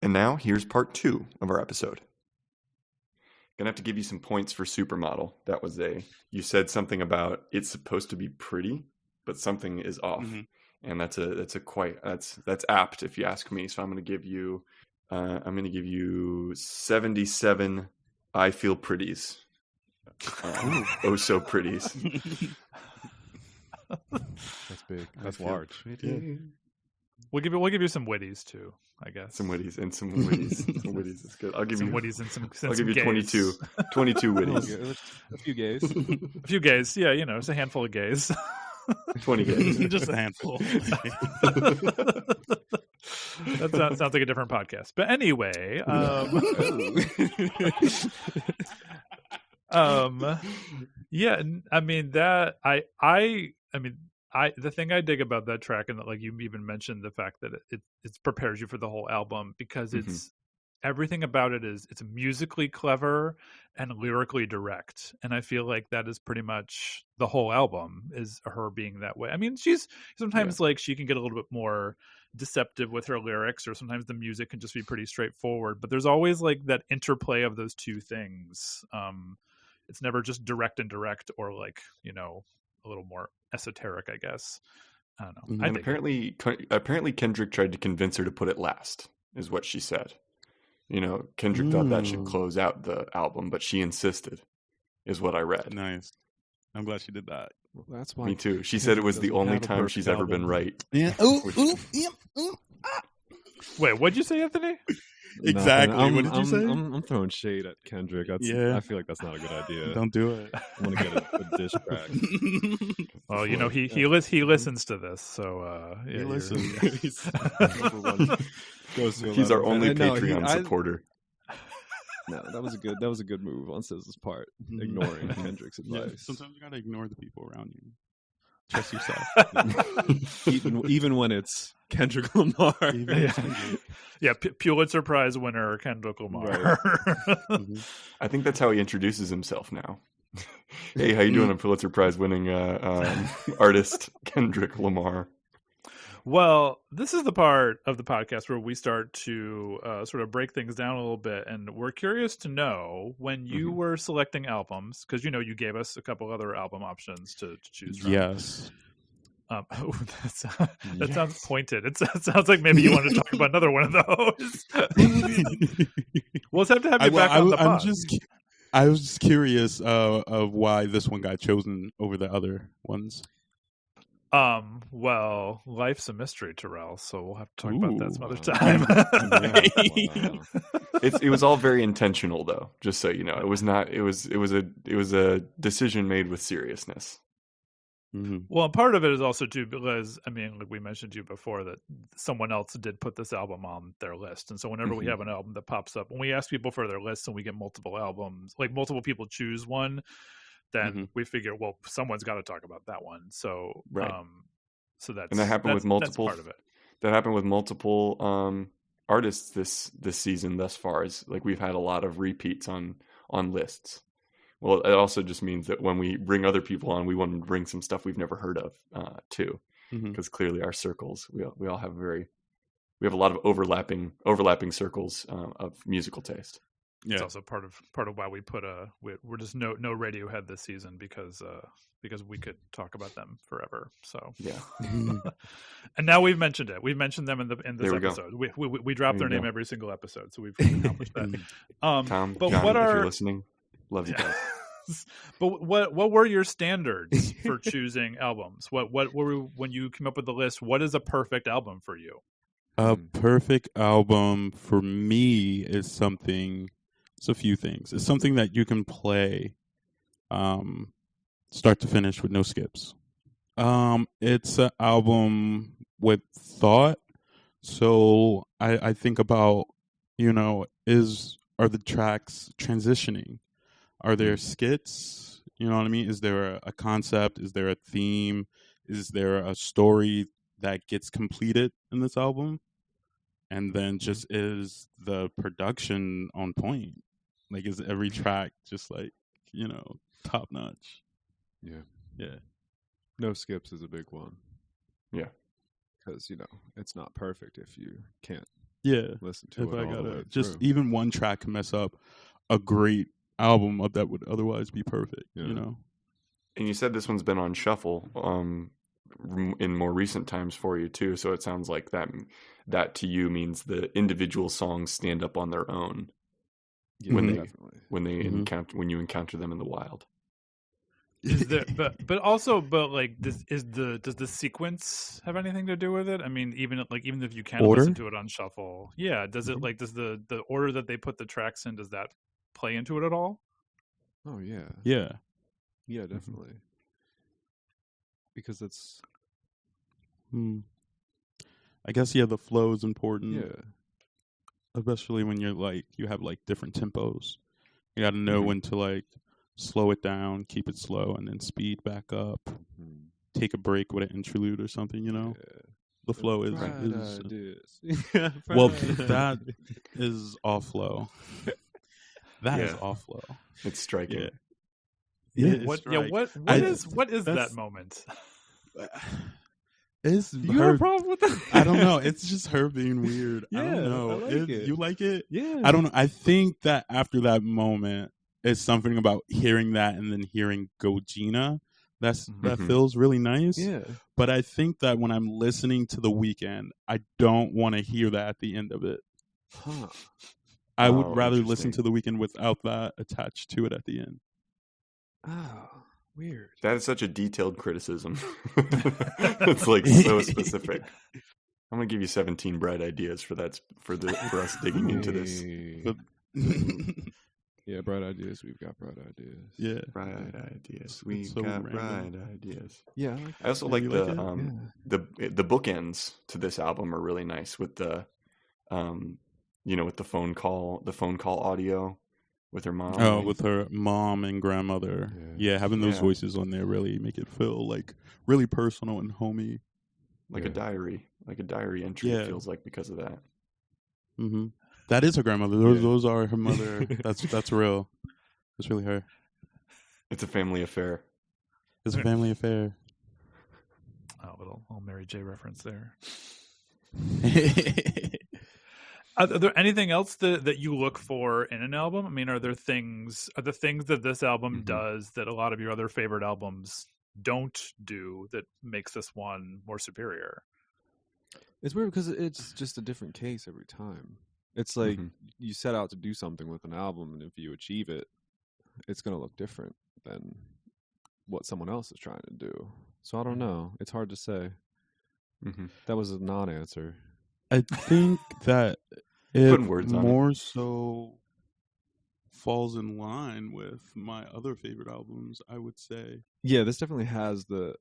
And now here's part 2 of our episode. Gonna have to give you some points for Supermodel. That was you said something about it's supposed to be pretty, but something is off. Mm-hmm. And that's apt if you ask me. So I'm gonna give you 77 I feel pretties. Oh so pretties. That's big. That's large. Yeah. We'll give you some witties too, I guess. Some witties. Some witties is good. I'll give some you witties and some. I'll give you 22 witties. A few gays. A few gays. Yeah, it's a handful of gays. 20 gays. Just a handful. That sounds like a different podcast. But anyway, yeah, I mean that the thing I dig about that track, and that, like you even mentioned the fact that it prepares you for the whole album, because it's everything about it is it's musically clever and lyrically direct, and I feel like that is pretty much the whole album is her being that way. I mean, she's sometimes like she can get a little bit more deceptive with her lyrics, or sometimes the music can just be pretty straightforward, but there's always like that interplay of those two things. It's never just direct and direct, or like a little more esoteric, I guess. I don't know. And apparently Kendrick tried to convince her to put it last, is what she said. Kendrick thought that should close out the album, but she insisted, is what I read. Nice. I'm glad she did that. Well, that's why. Me too. She said it was the only time she's ever been right. Yeah. Wait, what'd you say, Anthony? Exactly. What did you say? I'm throwing shade at Kendrick. I feel like that's not a good idea. Don't do it. I want to get a dish crack. Well, he listens to this, so he listens. He's our only Patreon supporter. No, that was a good move on SZA's part, ignoring Kendrick's advice. Yeah, sometimes you gotta ignore the people around you. Trust yourself. even when it's Kendrick Lamar. Pulitzer Prize winner Kendrick Lamar. Right. I think that's how he introduces himself now. Hey, how you doing? I'm Pulitzer Prize winning artist Kendrick Lamar. Well, this is the part of the podcast where we start to sort of break things down a little bit, and we're curious to know when you were selecting albums, because you gave us a couple other album options to choose from. Yes. That sounds pointed. It sounds like maybe you want to talk about another one of those. We'll have to have you back on the pod. I was just curious of why this one got chosen over the other ones. Well, life's a mystery, Terrill, so we'll have to talk about that some other time. It was all very intentional, though, just so you know. It was not. It was a decision made with seriousness. Mm-hmm. Well, part of it is also too because like we mentioned to you before, that someone else did put this album on their list, and so whenever we have an album that pops up, when we ask people for their lists and we get multiple albums, like multiple people choose one, then we figure, well, someone's got to talk about that one. So, right. So that happened with multiple. That's part of it. That happened with multiple artists this season thus far. Is like we've had a lot of repeats on lists. Well, it also just means that when we bring other people on, we want to bring some stuff we've never heard of too, because clearly our circles we all have we have a lot of overlapping circles of musical taste. Yeah. It's also part of why we put we're just no Radiohead this season, because we could talk about them forever. So yeah. And now we've mentioned it. We've mentioned them in this episode. We drop their name every single episode, so we've accomplished that. Tom, but John, what if you're listening, love you guys. But what were your standards for choosing albums? What were, when you came up with the list? What is a perfect album for you? A perfect album for me is something. It's a few things. It's something that you can play, start to finish with no skips. It's an album with thought. So I think about, are the tracks transitioning? Are there skits? You know what I mean? Is there a concept? Is there a theme? Is there a story that gets completed in this album? And then just is the production on point? Like, is every track just like, top notch? Yeah. Yeah. No skips is a big one. Yeah. Because, it's not perfect if you can't Yeah, listen to if it I all the gotta way just through. even one track can mess up a great album that would otherwise be perfect. Yeah. You know. And you said this one's been on shuffle in more recent times for you too. So it sounds like that to you means the individual songs stand up on their own Yeah, when definitely. when you encounter them in the wild. Is there, but like, does the sequence have anything to do with it? I mean, even if you can Order? listen to it on shuffle, yeah. Does it does the order that they put the tracks in, does that play into it at all? Oh yeah, Yeah. yeah, definitely. Because it's I guess the flow is important. yeah, Especially when you have different tempos. You got to know when to slow it down, keep it slow, and then speed back up. Take a break with an interlude or something. You know, the flow is well. That is off flow. That is off flow. It's striking. Yeah. What is that moment? It's you have a problem with that? I don't know. It's just her being weird. I Yeah, don't know. I like it. You like it? Yeah. I don't know. I think that after that moment, it's something about hearing that and then hearing Gogina. That feels really nice. Yeah. But I think that when I'm listening to The Weeknd, I don't want to hear that at the end of it. Huh. I would rather listen to The Weeknd without that attached to it at the end. Oh, weird. That is such a detailed criticism. It's so specific. I'm gonna give you 17 bright ideas for us digging into this. Yeah, bright ideas. We've got bright ideas. Yeah, bright ideas. We've got bright ideas. Yeah, I also like the bookends to this album are really nice with the, with the phone call audio with her mom. Oh, with her mom and grandmother. Yeah, having those voices on there really make it feel really personal and homey. Like a diary entry. It feels like because of that. Mm-hmm. That is her grandmother. Those are her mother. That's real. It's really her. It's a family affair. It's a family affair. Oh, little Mary J reference there. Are there anything else that you look for in an album? I mean, are the things that this album does that a lot of your other favorite albums don't do that makes this one more superior? It's weird because it's just a different case every time. It's like you set out to do something with an album, and if you achieve it, it's going to look different than what someone else is trying to do. So I don't know. It's hard to say. That was a non-answer. I think that it more so falls in line with my other favorite albums, I would say. Yeah, this definitely has the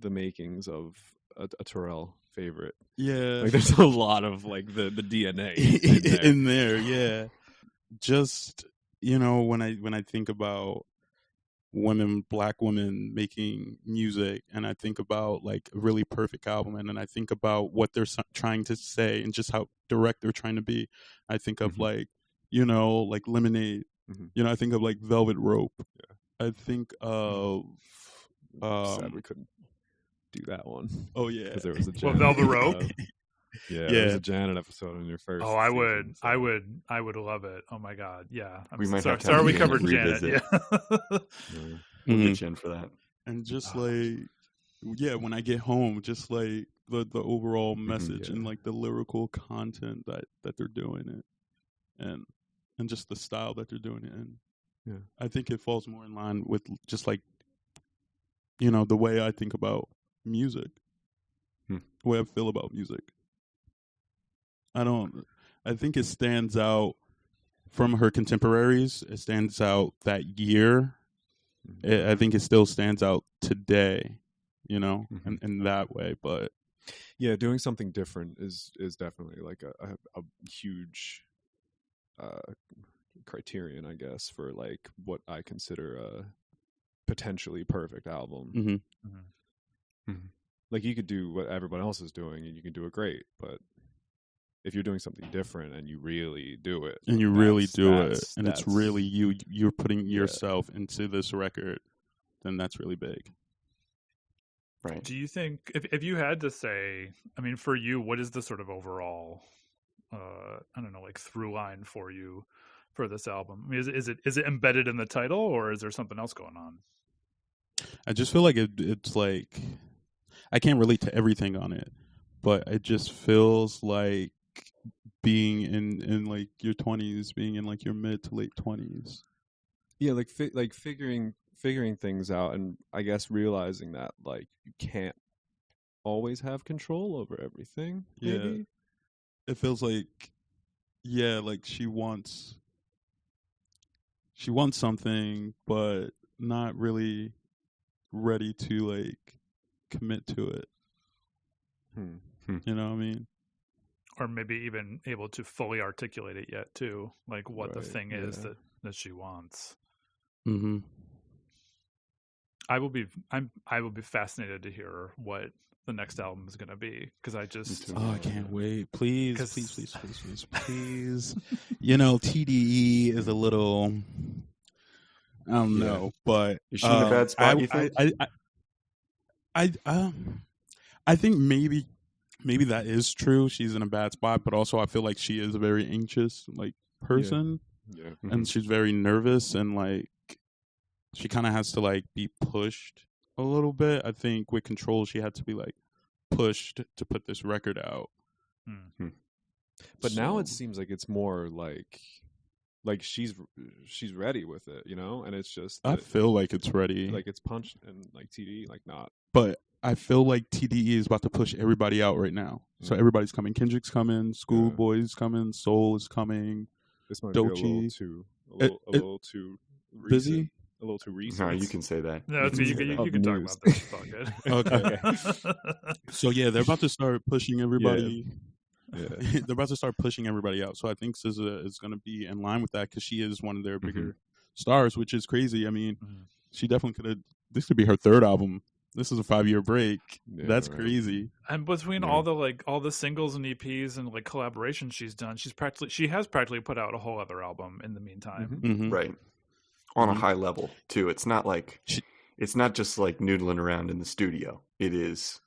makings of a Terrill favorite. Yeah, there's a lot of the DNA in there. Yeah, just when I think about black women making music, and I think about a really perfect album, and then I think about what they're trying to say and just how direct they're trying to be. I think of Lemonade. I think of Velvet Rope. I think of sad we couldn't do that one. Oh yeah, because there was a Velvet Rope. There was a Janet episode in your first. Oh, I would love it. Oh my god, yeah. We might sorry, have to we covered Janet. Yeah. We'll get you in for that. And just when I get home, just the overall message and the lyrical content that they're doing it, and just the style that they're doing it in. Yeah, I think it falls more in line with just the way I think about music, the way I feel about music. I think it stands out from her contemporaries. It stands out that year. I think it still stands out today, in that way. But yeah, doing something different is definitely a huge criterion, I guess, for what I consider a potentially perfect album. You could do what everyone else is doing and you can do it great, but if you're doing something different and you really do it, and it's really you're putting yourself into this record, then that's really big. Right. Do you think if you had to say, I mean, for you, what is the sort of overall, I don't know, like through line for you for this album? I mean, is it embedded in the title, or is there something else going on? I just feel like it's like I can't relate to everything on it, but it just feels like being in like your 20s, being in like your mid to late 20s. Yeah, like figuring things out, and I guess realizing that like you can't always have control over everything. Maybe. Yeah, it feels like like she wants something, but not really ready to like commit to it. You know what I mean? Or maybe even able to fully articulate it yet too, like what the thing is that she wants. Mm-hmm. I will be fascinated to hear what the next album is going to be, because I can't wait. Please. You know, TDE is a little, I don't know, but is she in a bad spot? You think? I think maybe that is true. She's in a bad spot, but also I feel like she is a very anxious like person, and she's very nervous, and like she kind of has to like be pushed a little bit. I think with Control, she had to be like pushed to put this record out. But now it seems like it's more like she's ready with it, you know, and it's just I feel like it's ready, like it's punched, and like TDE like not. But I feel like TDE is about to push everybody out right now. So everybody's coming. Kendrick's coming. Schoolboy's coming. Soul is coming. This might Doechii. be a little too busy. A little too recent. No, you can say that. No, you can talk about this. It's all good. Okay. So yeah, they're about to start pushing everybody. Yeah. They're about to start pushing everybody out. So I think SZA is going to be in line with that, because she is one of their bigger stars, which is crazy. I mean, she definitely could have. This could be her third album. This is a 5-year break. That's crazy. And between all the singles and EPs and like collaborations she's done, she has practically put out a whole other album in the meantime. Right. On a high level too. It's not like it's not just like noodling around in the studio. It is.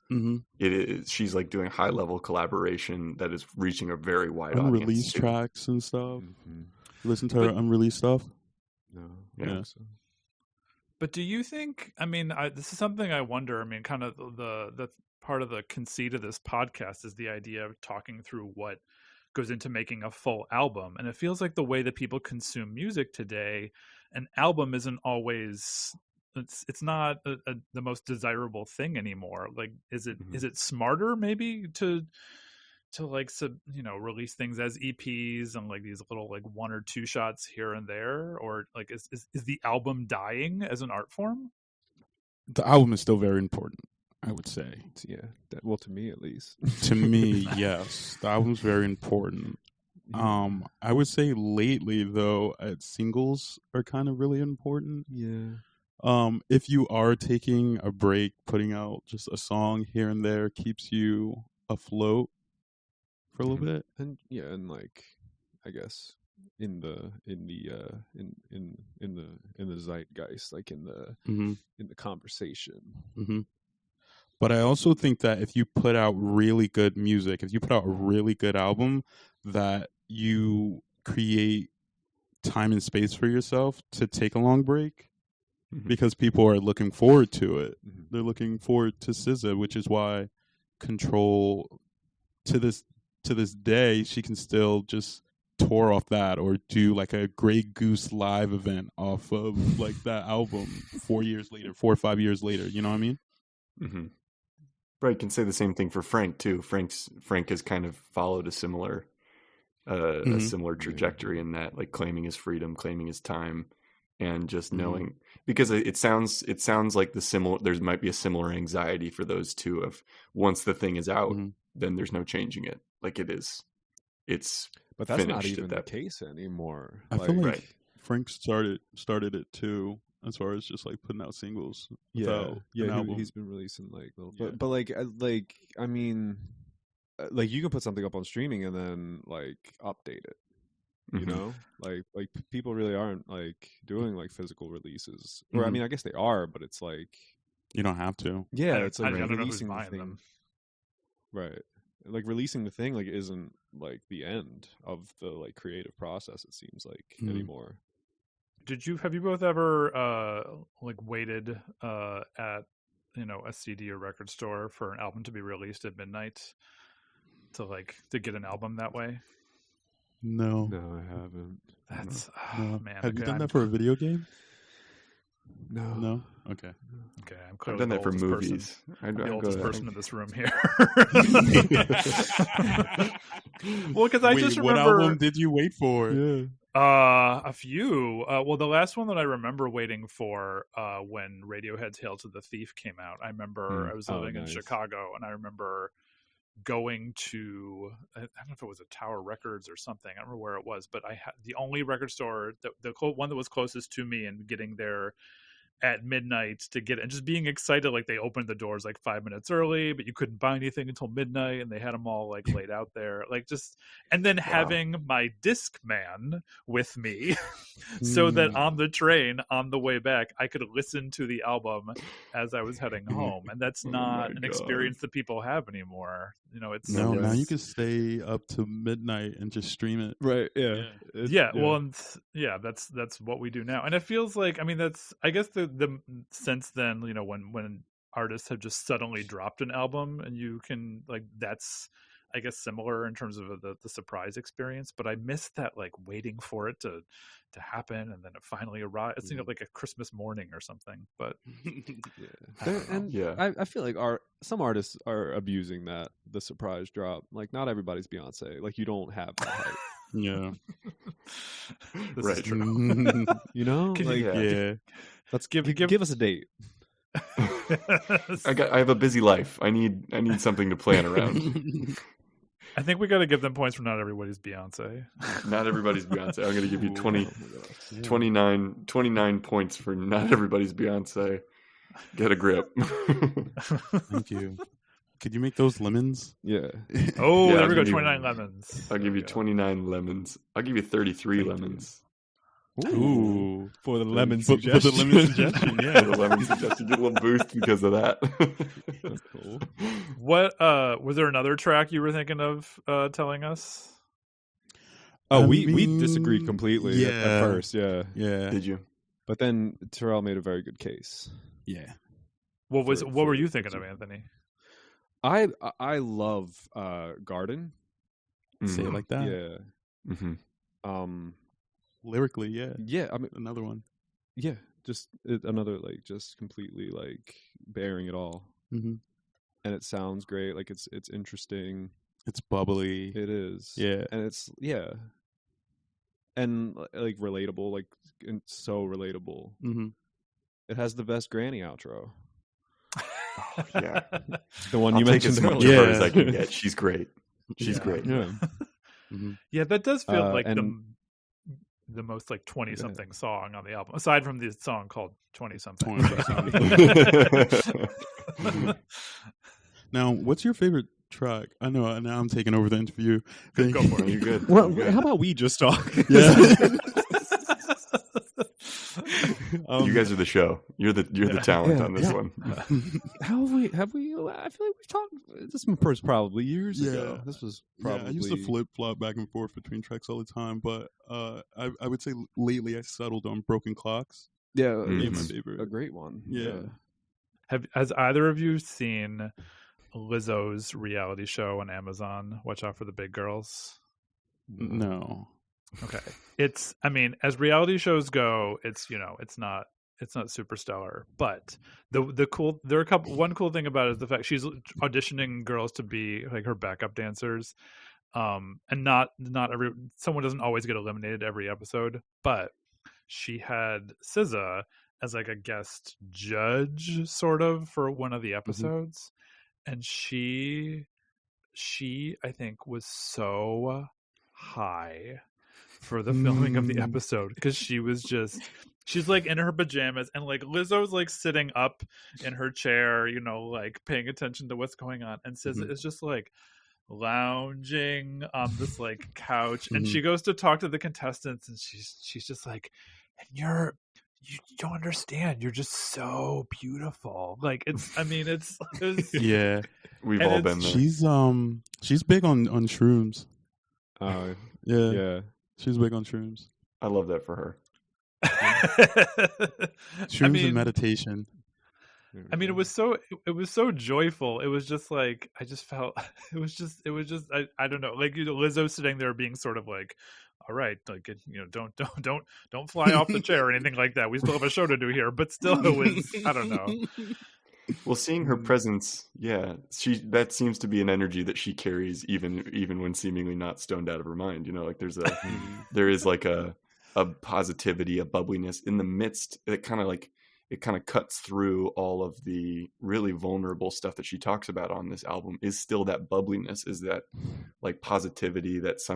She's like doing high level collaboration that is reaching a very wide audience. Unreleased tracks and stuff. Listen to her unreleased stuff. No. Yeah. But do you think? I mean, this is something I wonder. I mean, kind of the part of the conceit of this podcast is the idea of talking through what goes into making a full album, and it feels like the way that people consume music today, an album isn't always. It's not the most desirable thing anymore. Like, is it smarter maybe to like release things as EPs and like these little like 1 or 2 shots here and there, or like is the album dying as an art form? The album is still very important, I would say. Yeah, well, to me at least. To me, yes, the album's very important. I would say lately though, singles are kind of really important. Yeah. If you are taking a break, putting out just a song here and there keeps you afloat for a little bit. And and like I guess in the zeitgeist, like in the conversation. But I also think that if you put out really good music, if you put out a really good album, that you create time and space for yourself to take a long break, because people are looking forward to it. They're looking forward to SZA, which is why Control to this day, she can still just tour off that or do like a Grey Goose live event off of like that album 4 years later, 4 or 5 years later. You know what I mean? Right. You can say the same thing for Frank too. Frank has kind of followed a similar trajectory in that, like claiming his freedom, claiming his time, and just knowing, because it sounds like there might be a similar anxiety for those two of once the thing is out, then there's no changing it. Like it's but that's not even the case anymore. I feel like Frank started it too, as far as just like putting out singles. He's been releasing like little, but like I mean, like you can put something up on streaming and then like update it. You know, like people really aren't like doing like physical releases, or I mean, I guess they are, but it's like You don't have to. Yeah, it's like I don't know who's releasing the buying thing. them. Right. Like releasing the thing like isn't like the end of the like creative process, it seems like anymore. Have you both ever like waited at a CD or record store for an album to be released at midnight to get an album that way? No. No, I haven't. That's No. man. Have you okay, done that for a video game? No. No. Okay. Okay, I'm I've clearly done the that for oldest movies. I'm the I'd go oldest that. person in this room here. Well, because I just what remember album did you wait for? Yeah. a few. Well, the last one that I remember waiting for when Radiohead's "Hail to the Thief" came out. I remember I was living in Chicago, and I remember going to I don't know if it was a Tower Records or something. I don't remember where it was, but I had the only record store the one that was closest to me, and getting there at midnight to get it, and just being excited. Like they opened the doors like 5 minutes early, but you couldn't buy anything until midnight, and they had them all like laid out there, like just. And then having my Discman with me, so that on the train on the way back, I could listen to the album as I was heading home, and that's not an experience that people have anymore. It's No, now you can stay up to midnight and just stream it. Right. Yeah. Yeah. Well, that's what we do now, and it feels like. I mean, that's. I guess the since then, when artists have just suddenly dropped an album, and you can that's. I guess similar in terms of the surprise experience, but I missed that like waiting for it to happen, and then it finally arrived. It's like a Christmas morning or something. But I feel like some artists are abusing the surprise drop. Like not everybody's Beyonce. Like you don't have that hype. Yeah. This is true. Yeah. Let's give us a date. I have a busy life. I need something to plan around. I think we got to give them points for not everybody's Beyonce. Not everybody's Beyonce. I'm going to give you 29 points for not everybody's Beyonce. Get a grip. Thank you. Could you make those lemons? Yeah. Oh, there we go. 29 lemons. I'll give you 29 lemons. I'll give you 33 lemons. Ooh, for the lemon for suggestion. the lemon suggestion, yeah. The lemon suggestion. Get a little boost because of that. That's cool. What was there another track you were thinking of telling us? Oh, we disagreed completely at first, yeah. Did you? But then Terrill made a very good case. Yeah. What were you thinking of, Anthony? I love Garden. Say it like that. Yeah. Mm-hmm. Lyrically, yeah. Yeah, I mean another one. Yeah, just another like just completely like bearing it all. Mm-hmm. And it sounds great. Like it's interesting. It's bubbly. It is. Yeah. And it's and like relatable, like and so relatable. Mm-hmm. It has the best granny outro. Oh, yeah. The one I'll you take mentioned as much earlier. of her as I can get. She's great. She's great. Yeah. Mm-hmm. Yeah, that does feel like and, the most like 20-something song on the album, aside from the song called 20-something. Now, what's your favorite track? I know now I'm taking over the interview. Go for it. You're good. Well, You're good. how about we just talk? Yeah. You guys are the show. You're the talent on this one. How have we? I feel like we've talked. This was probably years ago. This was probably. I used to flip flop back and forth between tracks all the time, but I would say lately I settled on Broken Clocks. Yeah, It's it's my favorite. a great one. Yeah. Has either of you seen Lizzo's reality show on Amazon? Watch Out for the Big Girls. No. Okay. I mean, as reality shows go, it's not super stellar, but one cool thing about it is the fact she's auditioning girls to be like her backup dancers. And not someone doesn't always get eliminated every episode, but she had SZA as like a guest judge sort of for one of the episodes. Mm-hmm. And she I think was so high for the filming of the episode because she's like in her pajamas and like Lizzo's like sitting up in her chair, like paying attention to what's going on, and SZA is just like lounging on this like couch, and she goes to talk to the contestants, and she's just like, and you don't understand. You're just so beautiful. Like it's Yeah, We've And all it's- been there. she's big on shrooms. Yeah. Yeah, she's big on shrooms. I love that for her. Shrooms and meditation. I mean, it was so joyful. It was just like I just felt it was just I don't know, like Lizzo sitting there being sort of like, all right, like don't fly off the chair or anything like that. We still have a show to do here, but still, it was I don't know. Well, seeing her presence, that seems to be an energy that she carries even when seemingly not stoned out of her mind. Like there is like a positivity, a bubbliness in the midst. It kind of cuts through all of the really vulnerable stuff that she talks about on this album. Is still that bubbliness, is that like positivity that's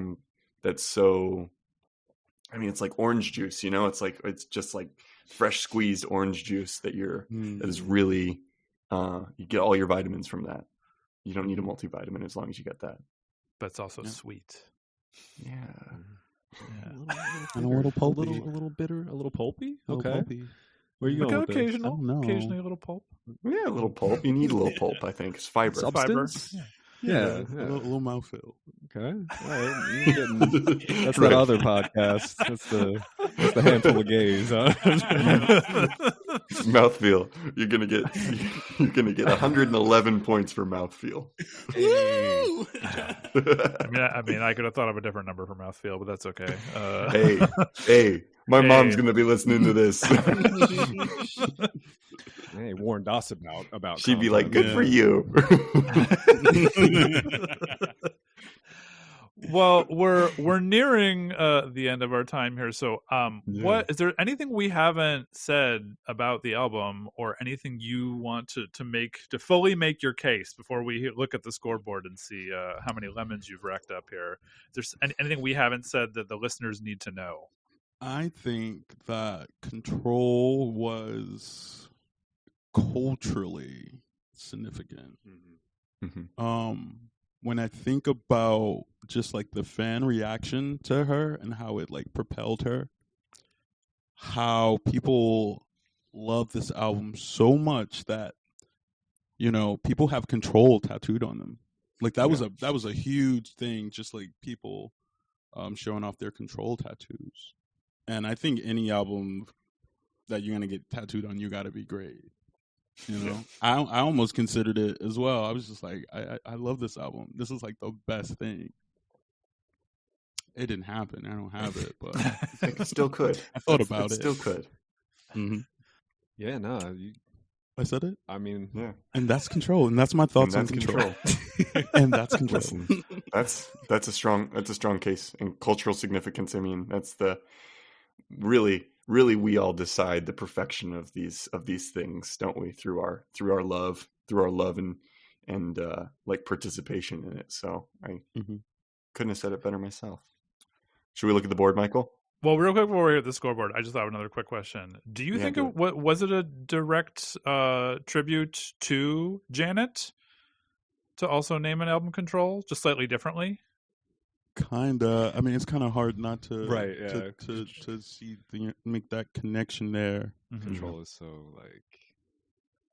so. I mean, it's like orange juice, it's just like fresh squeezed orange juice that that is really. You get all your vitamins from that. You don't need a multivitamin as long as you get that. But it's also sweet. Yeah. And a little pulpy. a little bitter, a little pulpy. A little Okay. pulpy. Where are you Like going with this? occasionally a little pulp. Yeah, a little pulp. You need a little pulp, I think. It's fiber. Substance? Yeah. A little mouthfeel. Okay. All right. That's that other podcast. That's the handful of gays. Huh? Mouthfeel. You're gonna get 111 points for mouthfeel. I mean, I could have thought of a different number for mouthfeel, but that's okay. Hey, my mom's gonna be listening to this. Hey, warned us about. She'd be like, "Good for you." Well, we're nearing the end of our time here. So, what is there anything we haven't said about the album, or anything you want to fully make your case before we look at the scoreboard and see how many lemons you've racked up here? Is there anything we haven't said that the listeners need to know? I think that Control was culturally significant. When I think about just like the fan reaction to her and how it like propelled her, how people love this album so much that people have Control tattooed on them. Like that was a huge thing, just like people showing off their Control tattoos. And I think any album that you're gonna get tattooed on, you got to be great. I almost considered it as well. I was just like, I love this album. This is like the best thing. It didn't happen. I don't have it, but it still could. I thought about it. Still could. Mm-hmm. Yeah, no. I said it. I mean, yeah. And that's Control, and that's my thoughts on Control. And that's Control. Listen, that's a strong case in cultural significance. I mean, that's the really we all decide the perfection of these things, don't we? Through our love and like participation in it. So I couldn't have said it better myself. Should we look at the board, Michael? Well, real quick before we hit the scoreboard, I just thought of another quick question. Do you think was it a direct tribute to Janet to also name an album Control, just slightly differently? Kinda. I mean, it's kind of hard not to to see make that connection there. Control is so like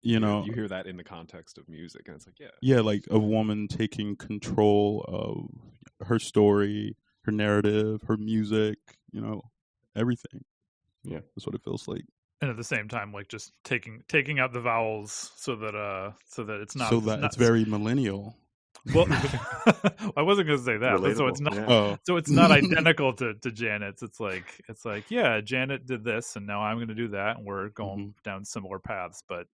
you hear that in the context of music, and it's like like a woman taking control of her story, her narrative, her music, everything. Yeah, that's what it feels like. And at the same time, like just taking out the vowels so that it's not it's very millennial. Well, I wasn't going to say that. But so it's not. Yeah. So it's not identical to Janet's. It's like yeah, Janet did this, and now I'm going to do that, and we're going down similar paths, but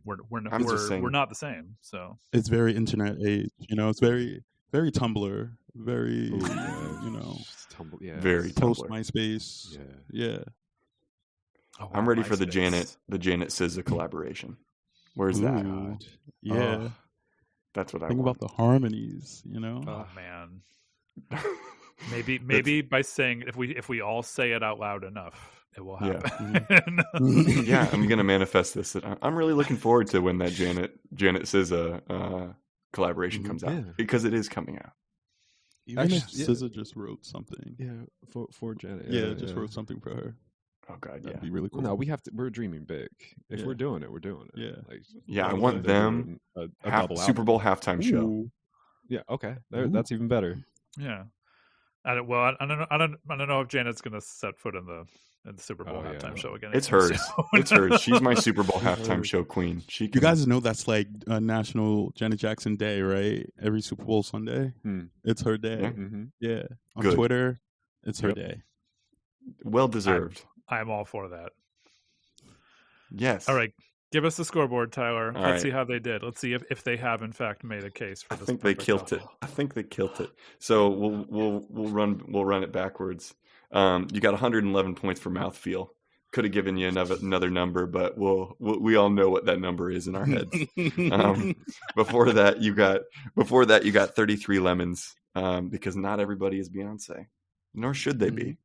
we're not the same. So it's very internet age. It's very very Tumblr, very Tumblr, very post Tumblr. MySpace. Yeah. Oh, I'm ready MySpace. for the Janet SZA collaboration. Where's that? God. Yeah. That's what I think want. about the harmonies, Oh man. Maybe by saying if we all say it out loud enough, it will happen. Yeah, I'm gonna manifest this. I'm really looking forward to when that Janet SZA collaboration comes out, because it is coming out. Even if SZA just wrote something. Yeah, for Janet. Yeah, just wrote something for her. Oh God, That'd yeah. be really cool. No, we have to. We're dreaming big. If Yeah. we're doing it, we're doing it. Yeah. Like, Yeah, I we're want doing them a double Super album. Bowl halftime show. Ooh. Yeah. Okay. That's even better. Yeah. I don't know if Janet's going to set foot in the Super Bowl Oh, yeah. halftime show again. It's anytime hers. soon. It's hers. She's my Super Bowl It's halftime hers. show queen. She You can, guys know that's like a National Janet Jackson Day, right? Every Super Bowl Sunday, it's her day. Yeah. Mm-hmm. Yeah, on Good. Twitter, it's her Yep. day. well deserved. I'm all for that. Yes. All right. Give us the scoreboard, Tyler. All Let's right. see how they did. Let's see if they have in fact made a case for I this. think they perfect killed it. album. I think they killed it. So we'll run it backwards. You got 111 points for mouthfeel. Could have given you another number, but we all know what that number is in our heads. Before that you got 33 lemons, because not everybody is Beyonce, nor should they be.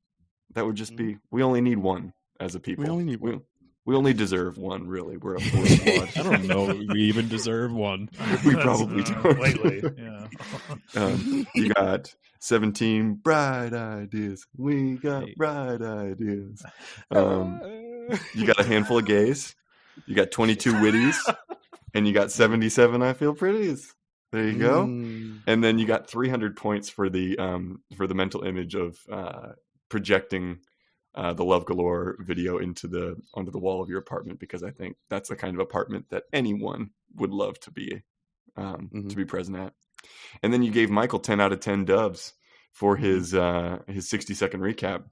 That would just be, we only need one as a people. We only need one. We only deserve one, really. We're flawed. I don't know if we even deserve one. We probably don't. Lately, yeah. You got 17 bright ideas. We got bright ideas. You got a handful of gays. You got 22 witties. And you got 77 I feel pretties. There you go. And then you got 300 points for the mental image of projecting the Love Galore video onto the wall of your apartment, because I think that's the kind of apartment that anyone would love to be present at. And then you gave Michael 10 out of 10 dubs for his 60-second recap.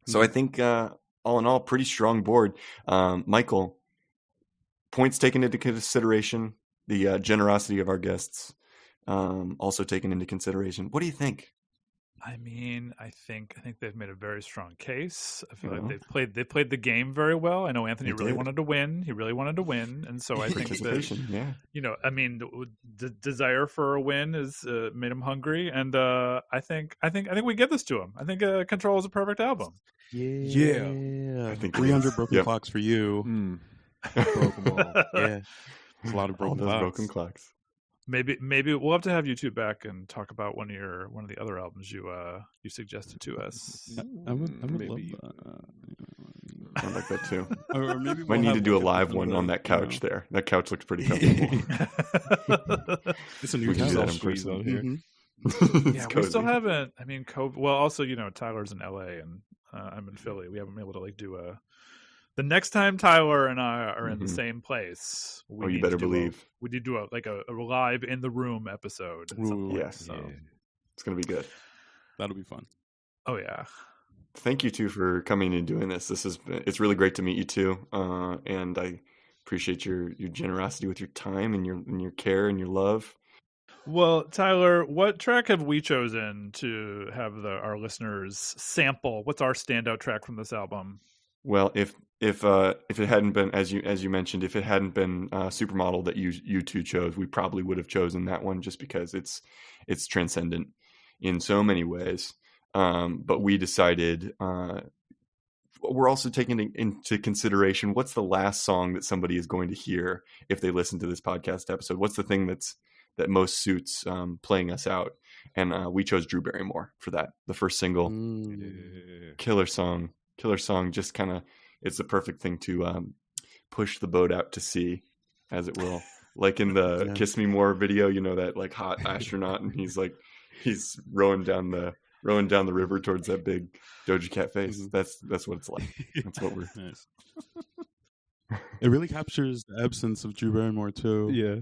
So I think all in all, pretty strong board. Michael, points taken into consideration, the generosity of our guests also taken into consideration. What do you think? I mean, I think they've made a very strong case. I feel like they played the game very well. I know Anthony really wanted to win. He really wanted to win, and so I think that, I mean, the desire for a win is made him hungry, and I think we get this to him. I think Control is a perfect album. Yeah. I think 300 broken clocks for you. Broke them all. Yeah, it's a lot of broken clocks. Broken clocks. Maybe we'll have to have you two back and talk about one of the other albums you suggested to us. I would love Maybe. that. I like that too. Or maybe Might need to do a live one on that couch there. That couch looks pretty comfortable. It's a new We can do that in couch. person. out here. Yeah, we still haven't. I mean, COVID. Well, also, Tyler's in LA and I'm in Philly. We haven't been able to do the next time Tyler and I are in the same place. You better believe. We need to do a live in the room episode. At some point, yes. so. It's gonna be good. That'll be fun. Oh yeah. Thank you two for coming and doing this. It's really great to meet you two, and I appreciate your generosity with your time and your care and your love. Well, Tyler, what track have we chosen to have our listeners sample? What's our standout track from this album? Well, if it hadn't been, as you mentioned, if it hadn't been Supermodel that you two chose, we probably would have chosen that one, just because it's transcendent in so many ways. But we decided we're also taking into consideration what's the last song that somebody is going to hear if they listen to this podcast episode. What's the thing that most suits playing us out? And we chose Drew Barrymore for that. The first single, killer song. Just kind of, it's the perfect thing to push the boat out to sea, as it will. Like in the Kiss Me More video, that hot astronaut, and he's rowing down the river towards that big Doja Cat face. That's what it's like. That's what we're. Nice. It really captures the absence of Drew Barrymore too. Yeah.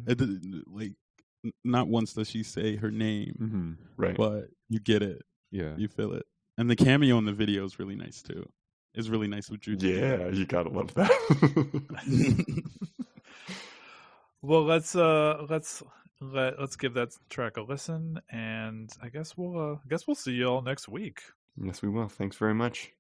Not once does she say her name, right? But you get it. Yeah, you feel it. And the cameo in the video is really nice too. It's really nice with Drew. Yeah, you gotta love that. Well, let's give that track a listen, and I guess we'll see you all next week. Yes, we will. Thanks very much.